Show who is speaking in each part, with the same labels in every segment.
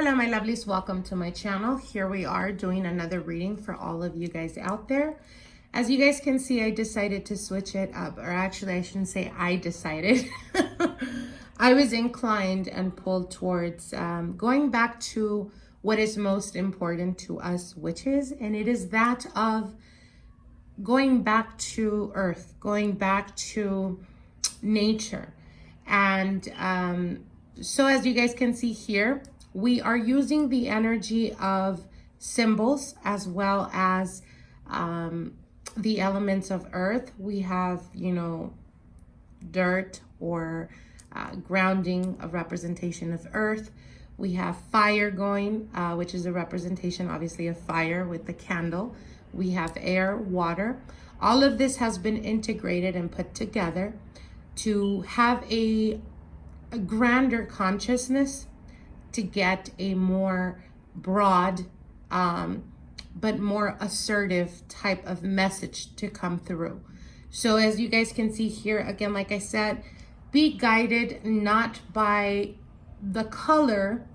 Speaker 1: Hello my lovelies, welcome to my channel. Here we are doing another reading for all of you guys out there. As you guys can see, I decided to switch it up, or actually I shouldn't say I decided. I was inclined and pulled towards going back to what is most important to us witches, and it is that of going back to earth, going back to nature. And so as you guys can see here, we are using the energy of symbols as well as the elements of earth. We have, dirt or grounding, a representation of earth. We have fire going, which is a representation obviously of fire with the candle. We have air, water. All of this has been integrated and put together to have a grander consciousness, to get a more broad but more assertive type of message to come through. So as you guys can see here, again, like I said, be guided not by the color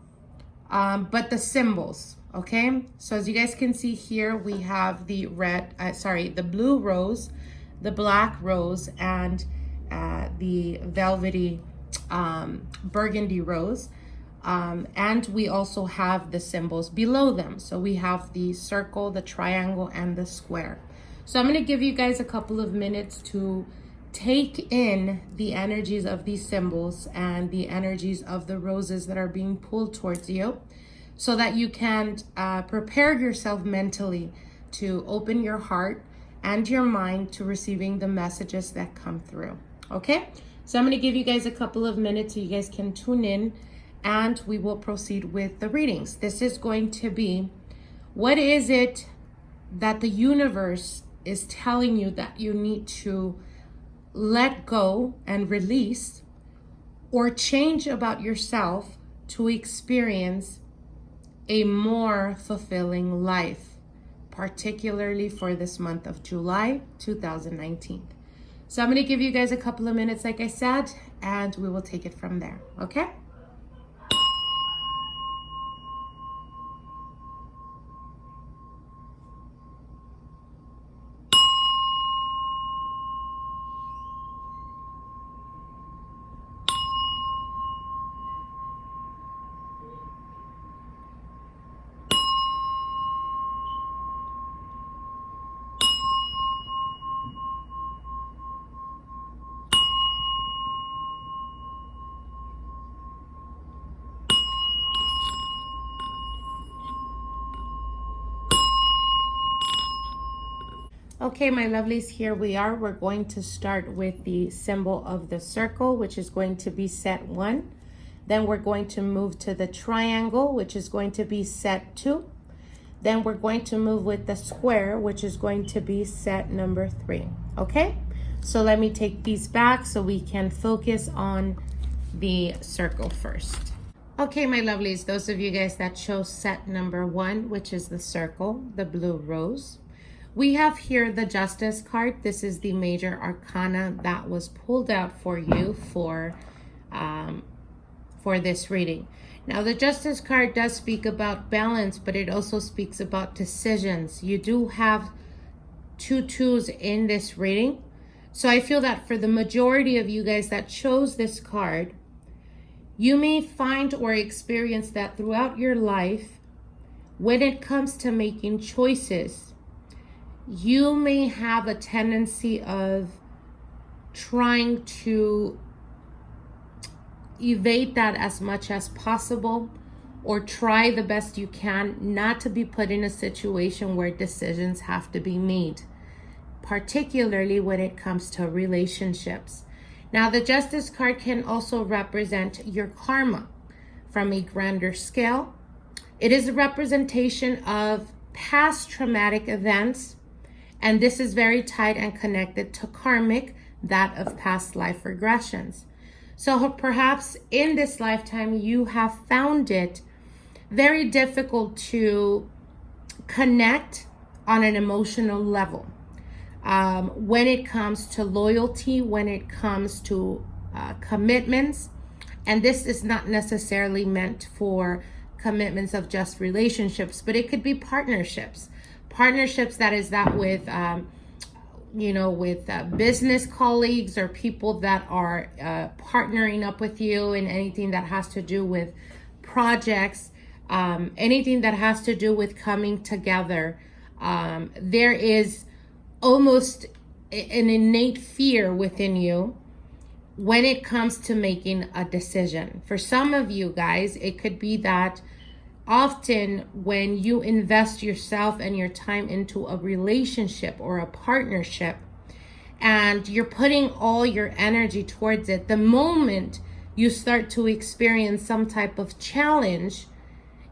Speaker 1: but the symbols. Okay, so as you guys can see here, we have the the blue rose, the black rose, and the velvety burgundy rose. And we also have the symbols below them. So we have the circle, the triangle, and the square. So I'm going to give you guys a couple of minutes to take in the energies of these symbols and the energies of the roses that are being pulled towards you, so that you can prepare yourself mentally to open your heart and your mind to receiving the messages that come through. Okay, so I'm going to give you guys a couple of minutes so you guys can tune in, and we will proceed with the readings. This is going to be, what is it that the universe is telling you that you need to let go and release or change about yourself to experience a more fulfilling life, particularly for this month of July 2019. So I'm going to give you guys a couple of minutes, like I said, and we will take it from there. Okay? Okay, my lovelies, here we are. We're going to start with the symbol of the circle, which is going to be set 1. Then we're going to move to the triangle, which is going to be set 2. Then we're going to move with the square, which is going to be set number 3. Okay, so let me take these back so we can focus on the circle first. Okay, my lovelies, those of you guys that chose set number 1, which is the circle, the blue rose, we have here the Justice card. This is the major arcana that was pulled out for you for this reading. Now, the Justice card does speak about balance, but it also speaks about decisions. You do have 2 twos in this reading. So I feel that for the majority of you guys that chose this card, you may find or experience that throughout your life, when it comes to making choices, you may have a tendency of trying to evade that as much as possible, or try the best you can not to be put in a situation where decisions have to be made, particularly when it comes to relationships. Now, the Justice card can also represent your karma from a grander scale. It is a representation of past traumatic events, and this is very tied and connected to karmic, that of past life regressions. So perhaps in this lifetime, you have found it very difficult to connect on an emotional level. When it comes to loyalty, when it comes to commitments, and this is not necessarily meant for commitments of just relationships, but it could be partnerships. Partnerships that is that with, with business colleagues or people that are partnering up with you in anything that has to do with projects, anything that has to do with coming together. There is almost an innate fear within you when it comes to making a decision. For some of you guys, it could be that often when you invest yourself and your time into a relationship or a partnership and you're putting all your energy towards it, the moment you start to experience some type of challenge,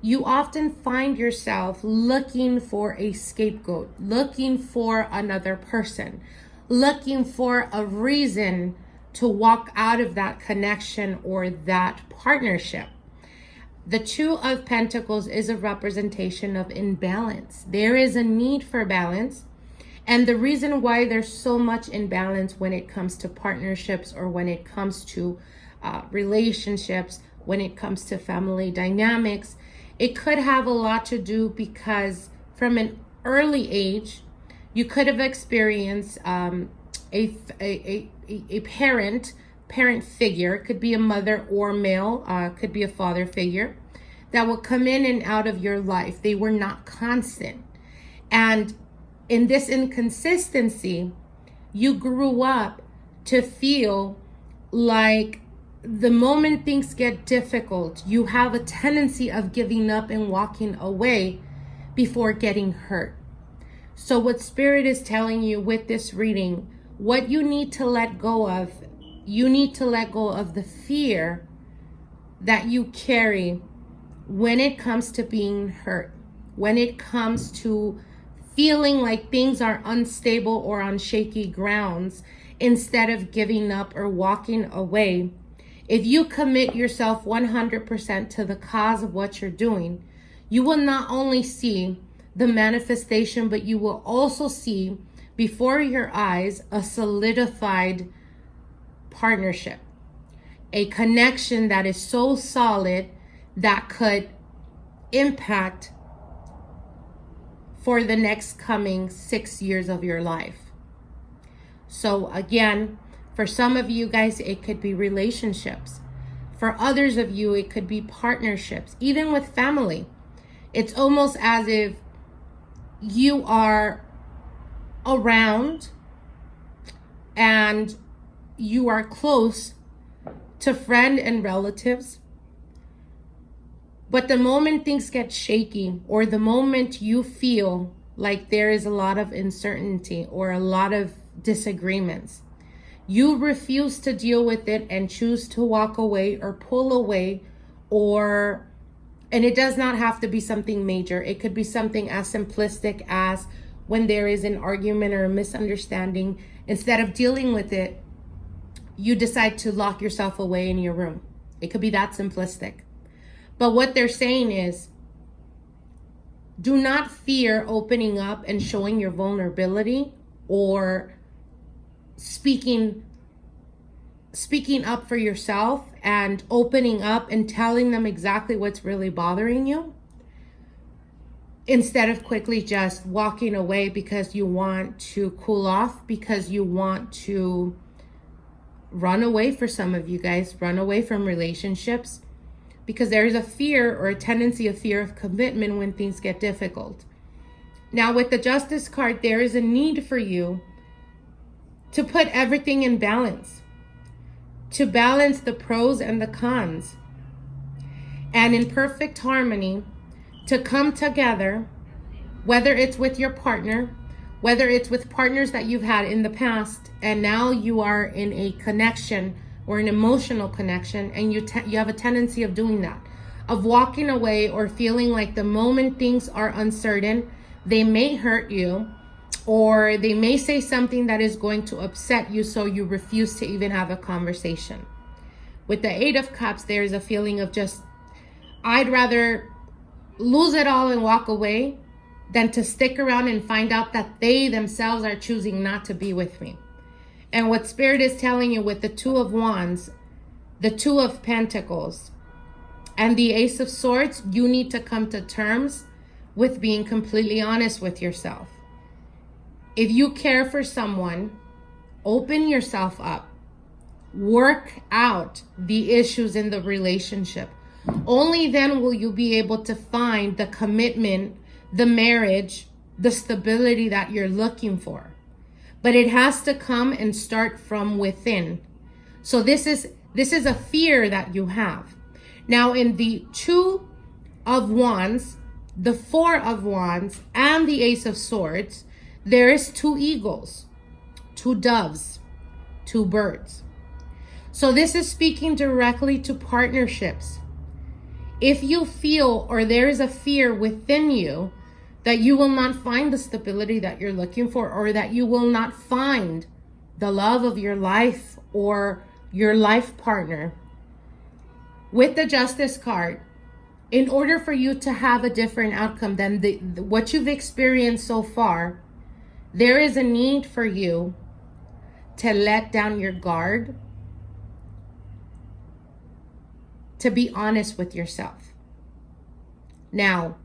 Speaker 1: you often find yourself looking for a scapegoat, looking for another person, looking for a reason to walk out of that connection or that partnership. The Two of Pentacles is a representation of imbalance. There is a need for balance. And the reason why there's so much imbalance when it comes to partnerships or when it comes to relationships, when it comes to family dynamics, it could have a lot to do because from an early age, you could have experienced a parent figure. It could be a mother or male, could be a father figure that will come in and out of your life. They were not constant. And in this inconsistency, you grew up to feel like the moment things get difficult, you have a tendency of giving up and walking away before getting hurt. So what Spirit is telling you with this reading, what you need to let go of, you need to let go of the fear that you carry when it comes to being hurt, when it comes to feeling like things are unstable or on shaky grounds, instead of giving up or walking away. If you commit yourself 100% to the cause of what you're doing, you will not only see the manifestation, but you will also see before your eyes a solidified partnership, a connection that is so solid that could impact for the next coming 6 years of your life. So again, for some of you guys, it could be relationships. For others of you, it could be partnerships, even with family. It's almost as if you are around and you are close to friends and relatives. But the moment things get shaky, or the moment you feel like there is a lot of uncertainty or a lot of disagreements, you refuse to deal with it and choose to walk away or pull away, and it does not have to be something major. It could be something as simplistic as when there is an argument or a misunderstanding, instead of dealing with it, you decide to lock yourself away in your room. It could be that simplistic. But what they're saying is, do not fear opening up and showing your vulnerability or speaking up for yourself and opening up and telling them exactly what's really bothering you, instead of quickly just walking away because you want to cool off, because you want to run away. For some of you guys, run away from relationships because there is a fear or a tendency of fear of commitment when things get difficult. Now with the Justice card, there is a need for you to put everything in balance, to balance the pros and the cons, and in perfect harmony, to come together, whether it's with your partner, whether it's with partners that you've had in the past, and now you are in a connection or an emotional connection, and you have a tendency of doing that, of walking away or feeling like the moment things are uncertain, they may hurt you, or they may say something that is going to upset you, so you refuse to even have a conversation. With the Eight of Cups, there's a feeling of just, I'd rather lose it all and walk away than to stick around and find out that they themselves are choosing not to be with me. And what Spirit is telling you with the Two of Wands, the Two of Pentacles, And the Ace of Swords, you need to come to terms with being completely honest with yourself. If you care for someone, open yourself up. Work out the issues in the relationship. Only then will you be able to find the commitment, the marriage, the stability that you're looking for. But it has to come and start from within. So this is a fear that you have. Now in the Two of Wands, the Four of Wands, and the Ace of Swords, there is two eagles, two doves, two birds. So this is speaking directly to partnerships. If you feel, or there is a fear within you that you will not find the stability that you're looking for, or that you will not find the love of your life or your life partner, with the Justice card, in order for you to have a different outcome than what you've experienced so far, there is a need for you to let down your guard, to be honest with yourself. Now,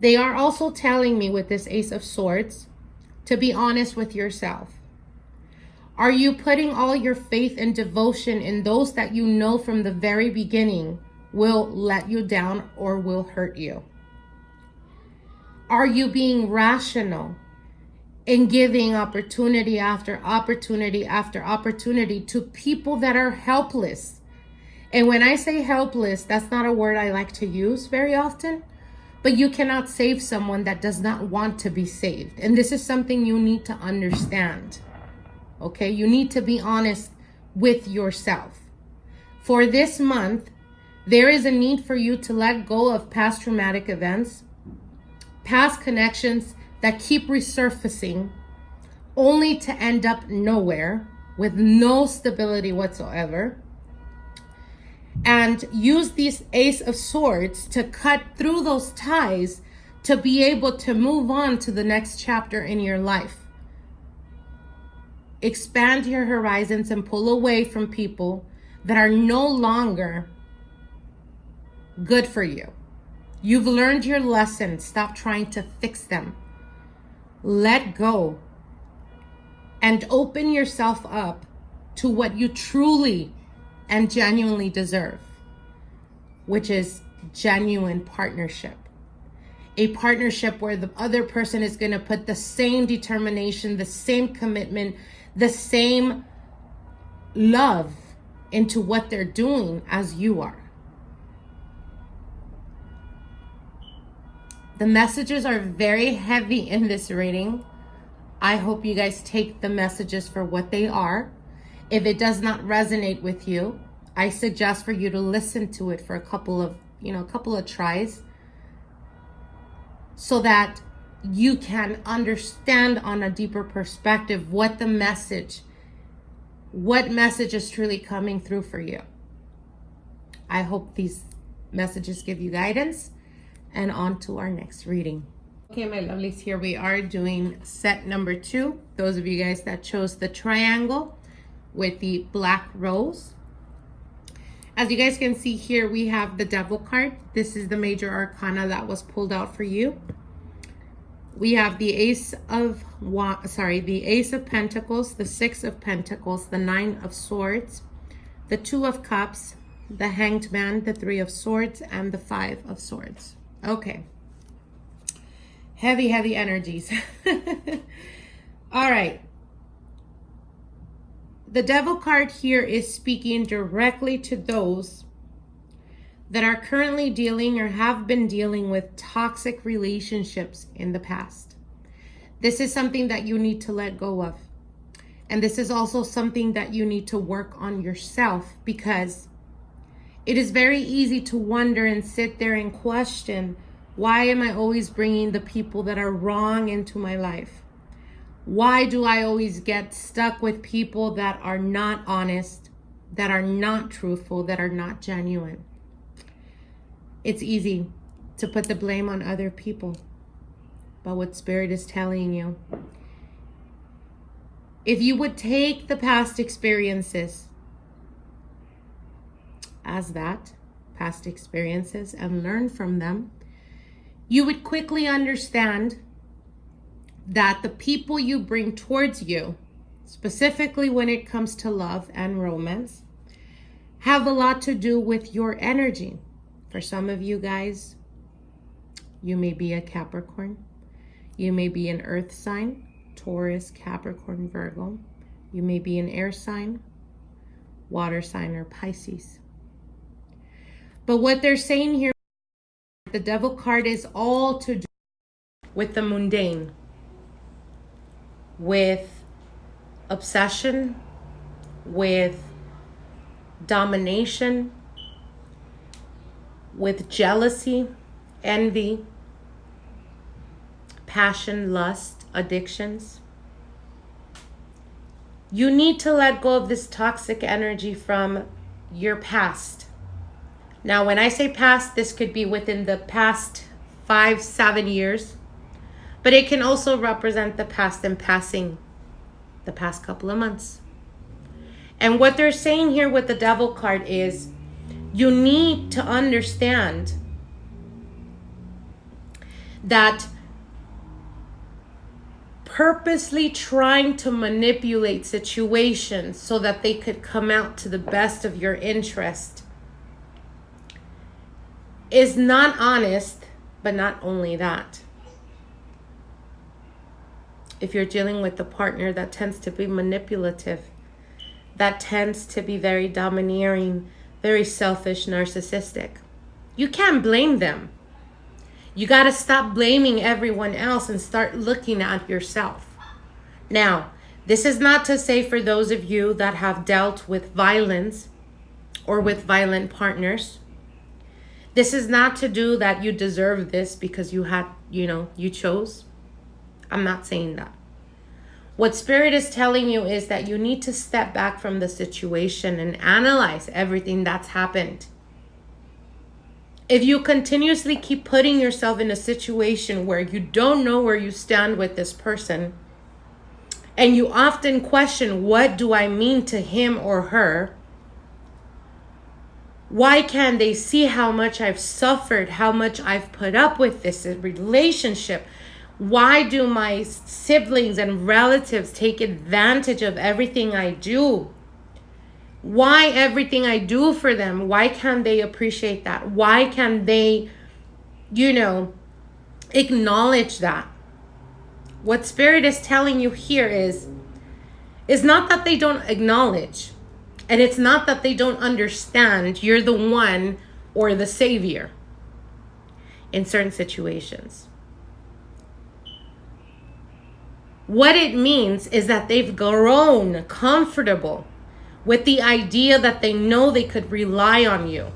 Speaker 1: they are also telling me with this Ace of Swords to be honest with yourself. Are you putting all your faith and devotion in those that you know from the very beginning will let you down or will hurt you? Are you being rational in giving opportunity after opportunity after opportunity to people that are helpless? And when I say helpless, that's not a word I like to use very often, but you cannot save someone that does not want to be saved. And this is something you need to understand. Okay, you need to be honest with yourself. For this month, there is a need for you to let go of past traumatic events, past connections that keep resurfacing, only to end up nowhere with no stability whatsoever. And use this Ace of Swords to cut through those ties to be able to move on to the next chapter in your life. Expand your horizons and pull away from people that are no longer good for you. You've learned your lesson. Stop trying to fix them. Let go and open yourself up to what you truly and genuinely deserve, which is genuine partnership. A partnership where the other person is going to put the same determination, the same commitment, the same love into what they're doing as you are. The messages are very heavy in this reading. I hope you guys take the messages for what they are. If it does not resonate with you, I suggest for you to listen to it for a couple of tries, so that you can understand on a deeper perspective what message is truly coming through for you. I hope these messages give you guidance, and on to our next reading. Okay, my lovelies, here we are doing set number 2. Those of you guys that chose the triangle with the black rose. As you guys can see here, we have the Devil card. This is the major arcana that was pulled out for you. We have the Ace of Pentacles, the Six of Pentacles, the Nine of Swords, the Two of Cups, the Hanged Man, the Three of Swords, and the Five of Swords. Okay. Heavy, heavy energies. All right. The Devil card here is speaking directly to those that are currently dealing or have been dealing with toxic relationships in the past. This is something that you need to let go of. And this is also something that you need to work on yourself, because it is very easy to wonder and sit there and question, why am I always bringing the people that are wrong into my life? Why do I always get stuck with people that are not honest, that are not truthful, that are not genuine? It's easy to put the blame on other people. But what Spirit is telling you, if you would take the past experiences as that, past experiences and learn from them, you would quickly understand that the people you bring towards you, specifically when it comes to love and romance, have a lot to do with your energy. For some of you guys, you may be a Capricorn. You may be an earth sign, Taurus, Capricorn, Virgo. You may be an air sign, water sign, or Pisces. But what they're saying here, the devil card is all to do with the mundane, with obsession, with domination, with jealousy, envy, passion, lust, addictions. You need to let go of this toxic energy from your past. Now, when I say past, this could be within the past 5-7 years, but it can also represent the past and passing, the past couple of months. And what they're saying here with the devil card is you need to understand that purposely trying to manipulate situations so that they could come out to the best of your interest is not honest. But not only that, if you're dealing with a partner that tends to be manipulative, that tends to be very domineering, very selfish, narcissistic, you can't blame them. You got to stop blaming everyone else and start looking at yourself. Now, this is not to say for those of you that have dealt with violence or with violent partners, this is not to do that you deserve this because you had, you chose. I'm not saying that. What Spirit is telling you is that you need to step back from the situation and analyze everything that's happened. If you continuously keep putting yourself in a situation where you don't know where you stand with this person, and you often question, what do I mean to him or her? Why can't they see how much I've suffered, how much I've put up with this relationship? Why do my siblings and relatives take advantage of everything I do? Why everything I do for them? Why can't they appreciate that? Why can't they, acknowledge that? What Spirit is telling you here is not that they don't acknowledge, and it's not that they don't understand you're the one or the savior in certain situations. What it means is that they've grown comfortable with the idea that they know they could rely on you.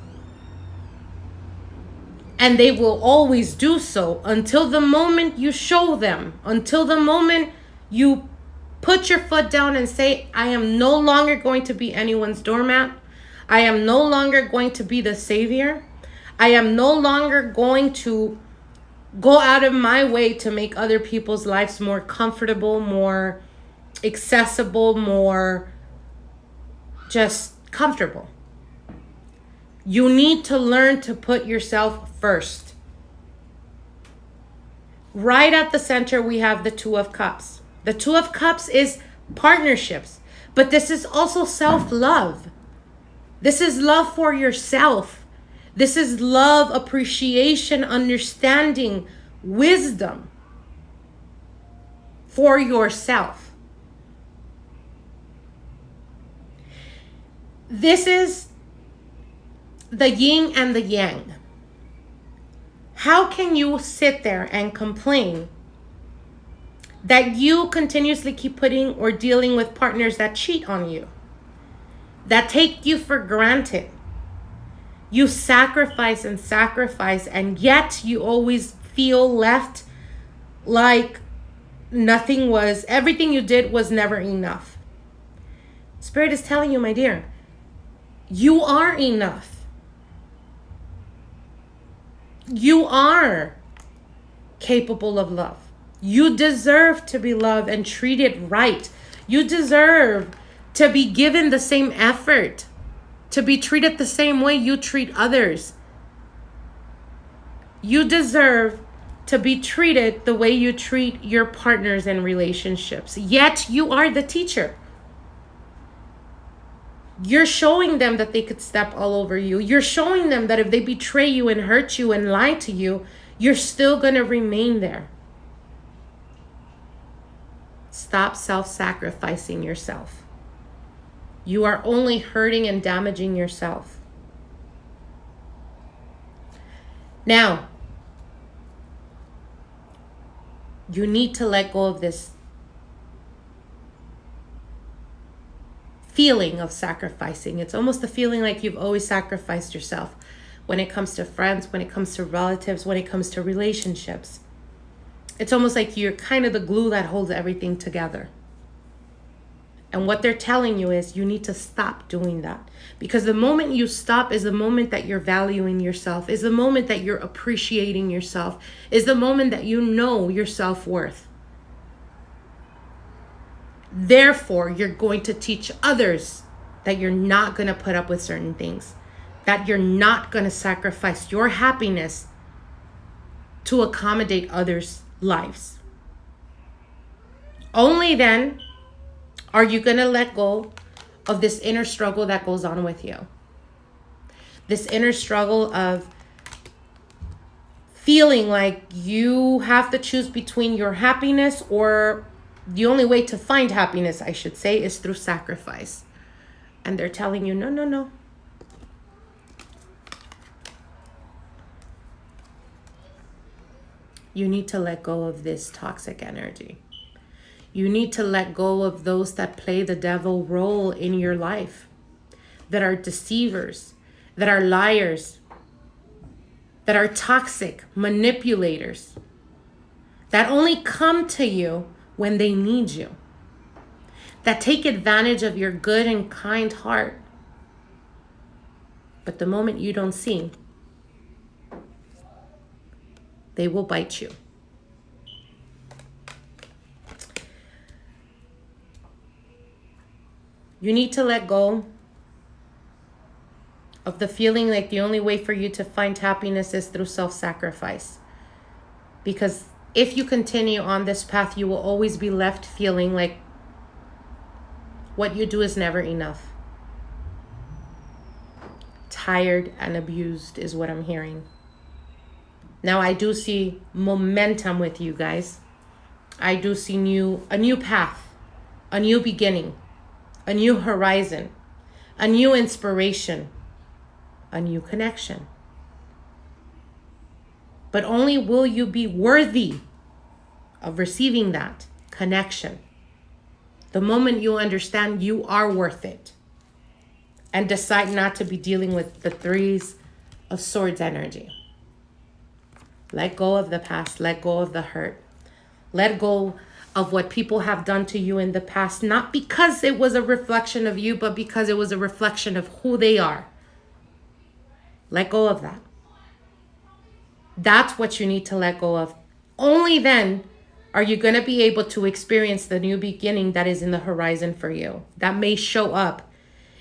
Speaker 1: And they will always do so until the moment you show them, until the moment you put your foot down and say, I am no longer going to be anyone's doormat. I am no longer going to be the savior. I am no longer going to go out of my way to make other people's lives more comfortable, more accessible, more just comfortable. You need to learn to put yourself first. Right at the center, we have the Two of Cups. The Two of Cups is partnerships, but this is also self-love. This is love for yourself. This is love, appreciation, understanding, wisdom for yourself. This is the yin and the yang. How can you sit there and complain that you continuously keep putting or dealing with partners that cheat on you, that take you for granted? You sacrifice, and yet you always feel left like everything you did was never enough. Spirit is telling you, my dear, you are enough. You are capable of love. You deserve to be loved and treated right. You deserve to be given the same effort to be treated the same way you treat others. You deserve to be treated the way you treat your partners in relationships. Yet you are the teacher. You're showing them that they could step all over you. You're showing them that if they betray you and hurt you and lie to you, you're still going to remain there. Stop self-sacrificing yourself. You are only hurting and damaging yourself. Now, you need to let go of this feeling of sacrificing. It's almost the feeling like you've always sacrificed yourself when it comes to friends, when it comes to relatives, when it comes to relationships. It's almost like you're kind of the glue that holds everything together. And what they're telling you is you need to stop doing that. Because the moment you stop is the moment that you're valuing yourself, is the moment that you're appreciating yourself, is the moment that you know your self-worth. Therefore, you're going to teach others that you're not going to put up with certain things, that you're not going to sacrifice your happiness to accommodate others' lives. Only then are you going to let go of this inner struggle that goes on with you. This inner struggle of feeling like you have to choose between your happiness, or the only way to find happiness, I should say, is through sacrifice. And they're telling you, no, no, no. You need to let go of this toxic energy. You need to let go of those that play the devil role in your life, that are deceivers, that are liars, that are toxic manipulators, that only come to you when they need you, that take advantage of your good and kind heart. But the moment you don't see, they will bite you. You need to let go of the feeling like the only way for you to find happiness is through self-sacrifice. Because if you continue on this path, you will always be left feeling like what you do is never enough. Tired and abused is what I'm hearing. Now, I do see momentum with you guys. I do see a new path, a new beginning, a new horizon, a new inspiration, a new connection. But only will you be worthy of receiving that connection the moment you understand you are worth it and decide not to be dealing with the threes of swords energy. Let go of the past. Let go of the hurt. Let go of what people have done to you in the past, not because it was a reflection of you, but because it was a reflection of who they are. Let go of that. That's what you need to let go of. Only then are you going to be able to experience the new beginning that is in the horizon for you, that may show up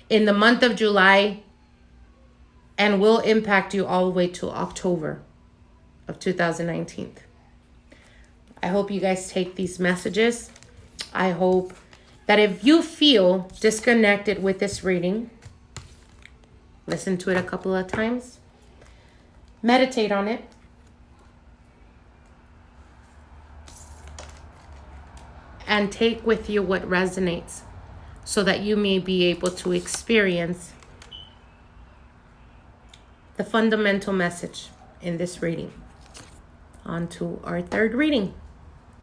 Speaker 1: in the month of July and will impact you all the way to October of 2019. I hope you guys take these messages. I hope that if you feel disconnected with this reading, listen to it a couple of times, meditate on it, and take with you what resonates so that you may be able to experience the fundamental message in this reading. On to our third reading.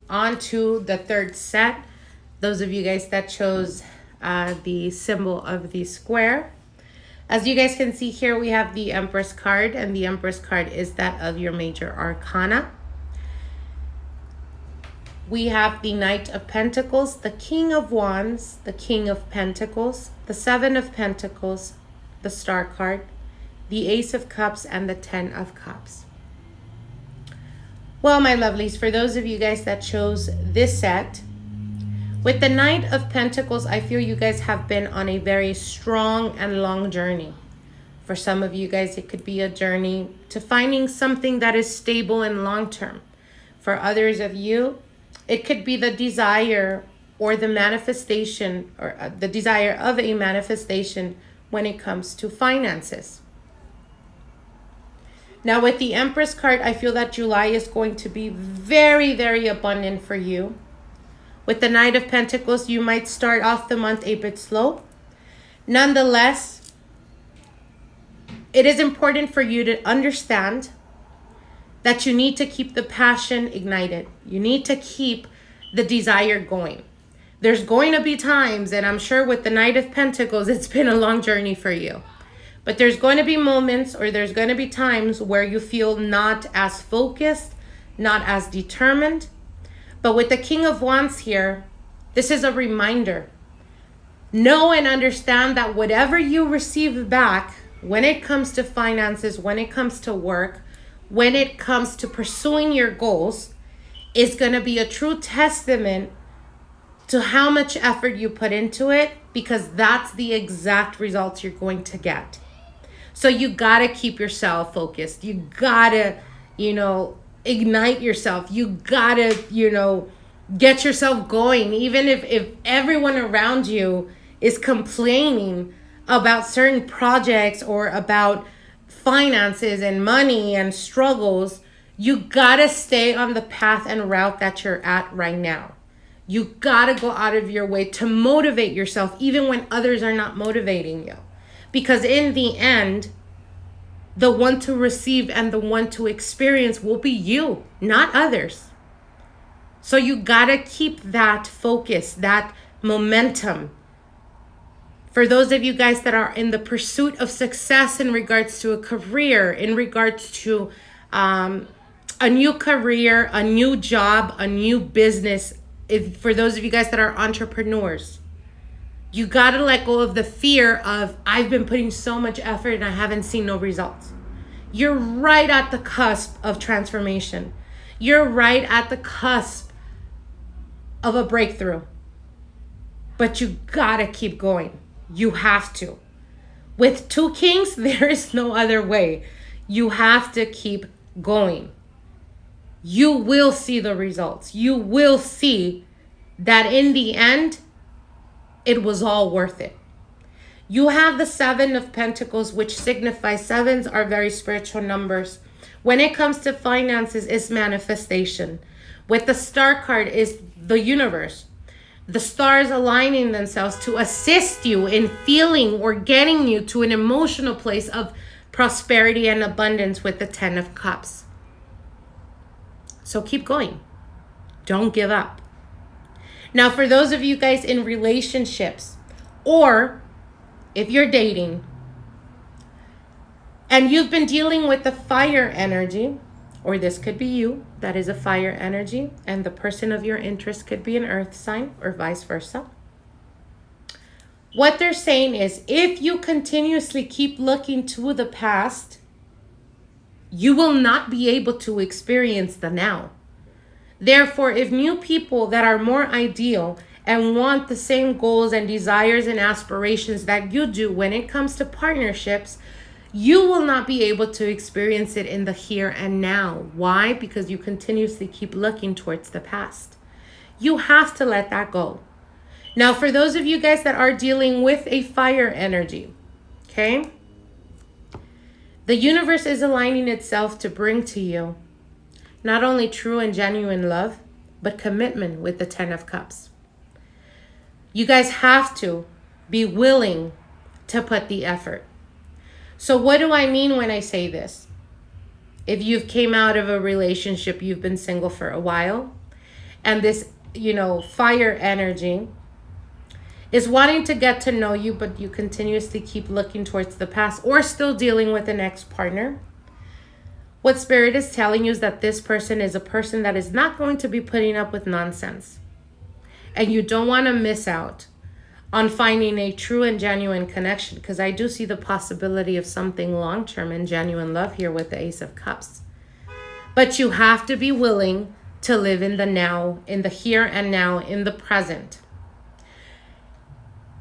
Speaker 1: On to the third set. Those of you guys that chose the symbol of the square. As you guys can see here, we have the Empress card, and the Empress card is that of your major arcana. We have the Knight of Pentacles, the King of Wands, the King of Pentacles, the Seven of Pentacles, the Star card, the Ace of Cups, and the Ten of Cups. Well, my lovelies, for those of you guys that chose this set, with the Knight of Pentacles, I feel you guys have been on a very strong and long journey. For some of you guys, it could be a journey to finding something that is stable and long-term. For others of you, it could be the desire or the manifestation or the desire of a manifestation when it comes to finances. Now with the Empress card, I feel that July is going to be very, very abundant for you. With the Knight of Pentacles, you might start off the month a bit slow. Nonetheless, it is important for you to understand that you need to keep the passion ignited. You need to keep the desire going. There's going to be times, and I'm sure with the Knight of Pentacles, it's been a long journey for you. But there's going to be moments or there's going to be times where you feel not as focused, not as determined. But with the King of Wands here, this is a reminder. Know and understand that whatever you receive back when it comes to finances, when it comes to work, when it comes to pursuing your goals, is going to be a true testament to how much effort you put into it, because that's the exact results you're going to get. So you got to keep yourself focused. You got to, ignite yourself. You got to, get yourself going. Even if everyone around you is complaining about certain projects or about finances and money and struggles, you got to stay on the path and route that you're at right now. You got to go out of your way to motivate yourself, even when others are not motivating you. Because in the end, the one to receive and the one to experience will be you, not others. So you got to keep that focus, that momentum. For those of you guys that are in the pursuit of success in regards to a career, in regards to a new career, a new job, a new business, for those of you guys that are entrepreneurs, you got to let go of the fear of, I've been putting so much effort and I haven't seen no results. You're right at the cusp of transformation. You're right at the cusp of a breakthrough. But you got to keep going. You have to. With 2 kings, there is no other way. You have to keep going. You will see the results. You will see that in the end, it was all worth it. You have the 7 of Pentacles, which signifies 7s are very spiritual numbers. When it comes to finances, it's manifestation. With the Star card is the universe. The stars aligning themselves to assist you in feeling or getting you to an emotional place of prosperity and abundance with the 10 of Cups. So keep going. Don't give up. Now, for those of you guys in relationships, or if you're dating and you've been dealing with the fire energy, or this could be you, that is a fire energy, and the person of your interest could be an earth sign or vice versa. What they're saying is, if you continuously keep looking to the past, you will not be able to experience the now. Therefore, if new people that are more ideal and want the same goals and desires and aspirations that you do when it comes to partnerships, you will not be able to experience it in the here and now. Why? Because you continuously keep looking towards the past. You have to let that go. Now, for those of you guys that are dealing with a fire energy, okay? The universe is aligning itself to bring to you not only true and genuine love, but commitment with the 10 of Cups. You guys have to be willing to put the effort. So what do I mean when I say this? If you've came out of a relationship, you've been single for a while, and this, fire energy is wanting to get to know you, but you continuously keep looking towards the past or still dealing with an ex-partner, what Spirit is telling you is that this person is a person that is not going to be putting up with nonsense. And you don't want to miss out on finding a true and genuine connection, because I do see the possibility of something long-term and genuine love here with the Ace of Cups. But you have to be willing to live in the now, in the here and now, in the present.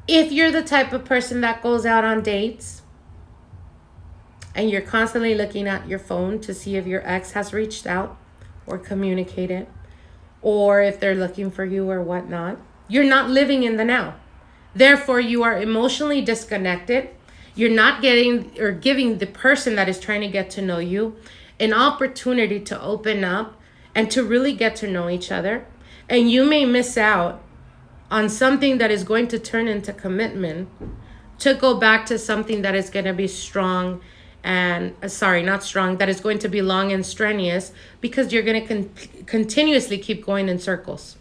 Speaker 1: If you're the type of person that goes out on dates, and you're constantly looking at your phone to see if your ex has reached out or communicated, or if they're looking for you or whatnot, you're not living in the now. Therefore, you are emotionally disconnected. You're not getting or giving the person that is trying to get to know you an opportunity to open up and to really get to know each other. And you may miss out on something that is going to turn into commitment, to go back to something that is going to be strong and, not strong, that is going to be long and strenuous, because you're going to continuously keep going in circles.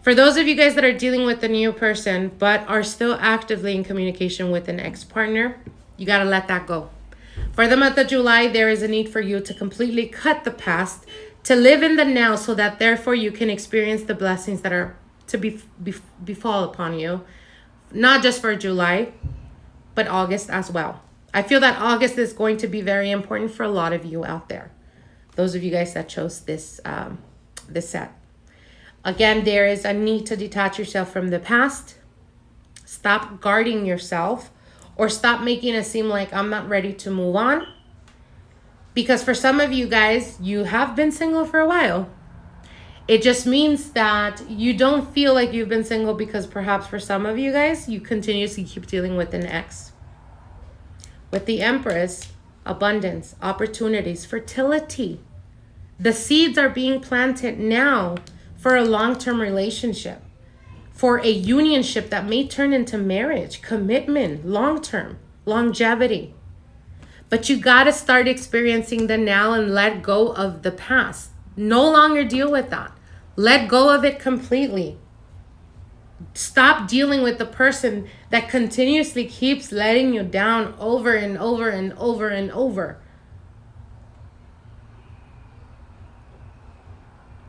Speaker 1: For those of you guys that are dealing with a new person, but are still actively in communication with an ex-partner, you got to let that go. For the month of July, there is a need for you to completely cut the past, to live in the now, so that therefore you can experience the blessings that are to befall upon you, not just for July, but August as well. I feel that August is going to be very important for a lot of you out there. Those of you guys that chose this set. Again, there is a need to detach yourself from the past. Stop guarding yourself, or stop making it seem like I'm not ready to move on. Because for some of you guys, you have been single for a while. It just means that you don't feel like you've been single, because perhaps for some of you guys, you continuously keep dealing with an ex. With the Empress, abundance, opportunities, fertility. The seeds are being planted now for a long-term relationship, for a unionship that may turn into marriage, commitment, long-term, longevity. But you got to start experiencing the now and let go of the past. No longer deal with that. Let go of it completely. Stop dealing with the person that continuously keeps letting you down over and over and over and over.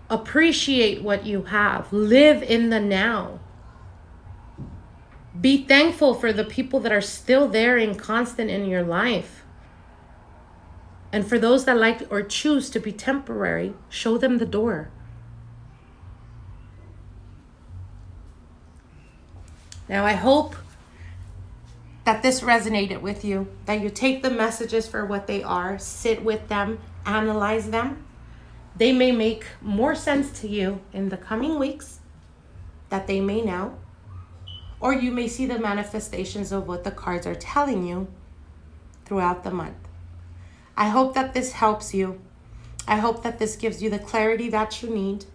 Speaker 1: Appreciate what you have. Live in the now. Be thankful for the people that are still there and constant in your life. And for those that like or choose to be temporary, show them the door. Now, I hope that this resonated with you, that you take the messages for what they are, sit with them, analyze them. They may make more sense to you in the coming weeks that they may now, or you may see the manifestations of what the cards are telling you throughout the month. I hope that this helps you. I hope that this gives you the clarity that you need.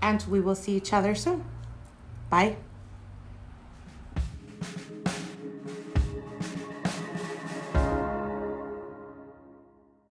Speaker 1: And we will see each other soon. Bye.